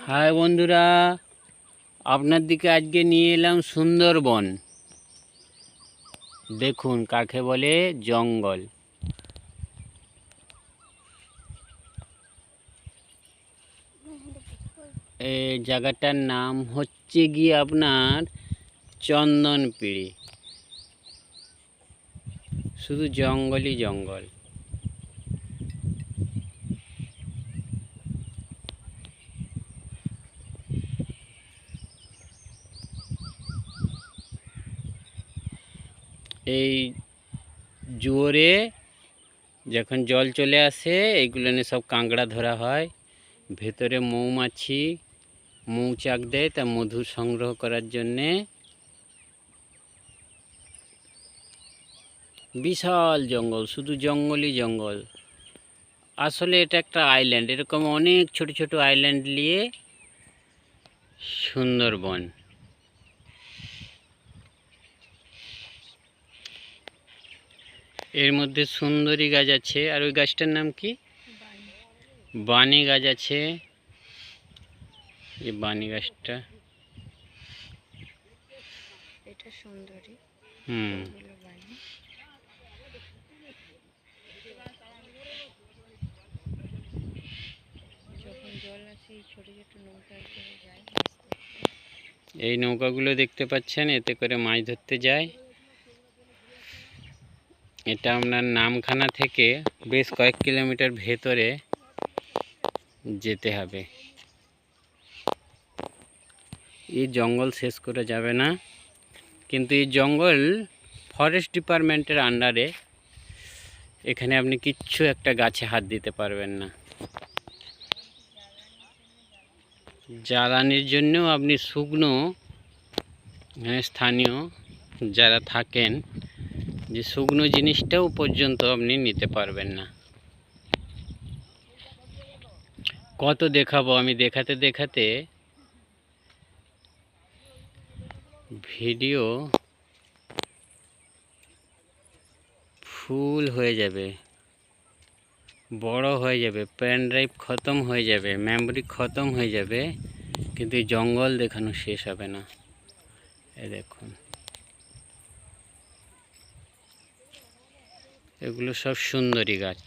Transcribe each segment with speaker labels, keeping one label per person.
Speaker 1: High বন্ধুরা, আপনার দিকে আজকে নিয়ে এলাম সুন্দরবন। দেখুন কাকে বলে জঙ্গল। এই জায়গাটার নাম হচ্ছে গিয়ে আপনার চন্দনপিড়ি। শুধু জঙ্গলই জঙ্গল। এই জোরে যখন জল চলে আসে এইগুলো নিয়ে সব কাঁকড়া ধরা হয়। ভেতরে মৌমাছি মৌচাক দেয় তা মধু সংগ্রহ করার জন্যে। বিশাল জঙ্গল, শুধু জঙ্গলই জঙ্গল। আসলে এটা একটা আইল্যান্ড, এরকম অনেক ছোট ছোট আইল্যান্ড নিয়ে সুন্দরবন। এর মধ্যে সুন্দরী গাছ আছে, আর ওই গাছটার নাম কি? বানি গাছ আছে। এই বানি গাছটা,
Speaker 2: এটা সুন্দরী। যখন জল আসে এই ছোট ছোট নৌকা করে যায়।
Speaker 1: এই নৌকাগুলো দেখতে পাচ্ছেন, এতে করে মাছ ধরতে যায়। এটা আপনার নামখানা থেকে বেশ কয়েক কিলোমিটার ভেতরে যেতে হবে। এই জঙ্গল শেষ করে যাবে না, কিন্তু এই জঙ্গল ফরেস্ট ডিপার্টমেন্টের আন্ডারে। এখানে আপনি কিচ্ছু একটা গাছে হাত দিতে পারবেন না। জ্বালানির জন্যও আপনি শুকনো স্থানীয় যারা থাকেন, যে শুকনো জিনিসটাও পর্যন্ত আপনি নিতে পারবেন না। কত দেখাবো আমি, দেখাতে দেখাতে ভিডিও ফুল হয়ে যাবে, বড় হয়ে যাবে, পেন ড্রাইভ খতম হয়ে যাবে, মেমোরি খতম হয়ে যাবে, কিন্তু এই জঙ্গল দেখানো শেষ হবে না। এই দেখুন, এগুলো সব সুন্দরী গাছ।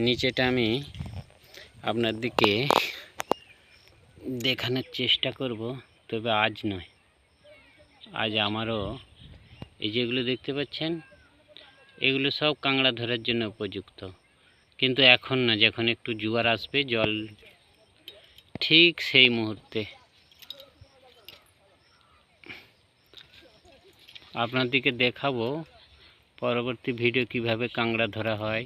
Speaker 1: নিচেটা আমি আপনার দিকে দেখানোর চেষ্টা করব, তবে আজ নয়। আজ আমারও এই যেগুলো দেখতে পাচ্ছেন, এগুলো সব কাঁকড়া ধরার জন্য উপযুক্ত, কিন্তু এখন না, যখন একটু জোয়ার আসবে জল, ঠিক সেই মুহূর্তে আপনাদেরকে দেখাবো পরবর্তী ভিডিও কিভাবে কাঁকড়া ধরা হয়,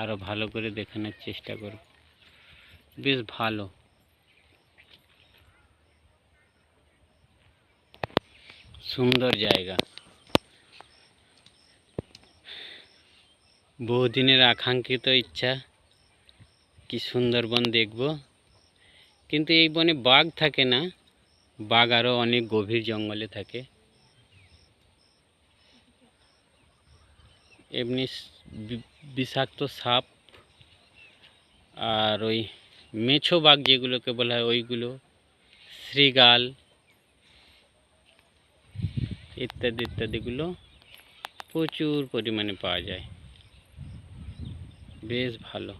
Speaker 1: আরো ভালো করে দেখানোর চেষ্টা করব। বেশ ভালো সুন্দর জায়গা, বহুদিনের আকাঙ্ক্ষিত ইচ্ছা কি সুন্দরবন দেখব। কিন্তু এই বনে বাঘ থাকে না, বাঘ আরও অনেক গভীর জঙ্গলে থাকে। এমনি বিষাক্ত সাপ আর ওই মেছো বাঘ যেগুলোকে বলা হয় ওইগুলো, শ্রীগাল ইত্যাদি ইত্যাদিগুলো প্রচুর পরিমাণে পাওয়া যায়। বেশ ভালো।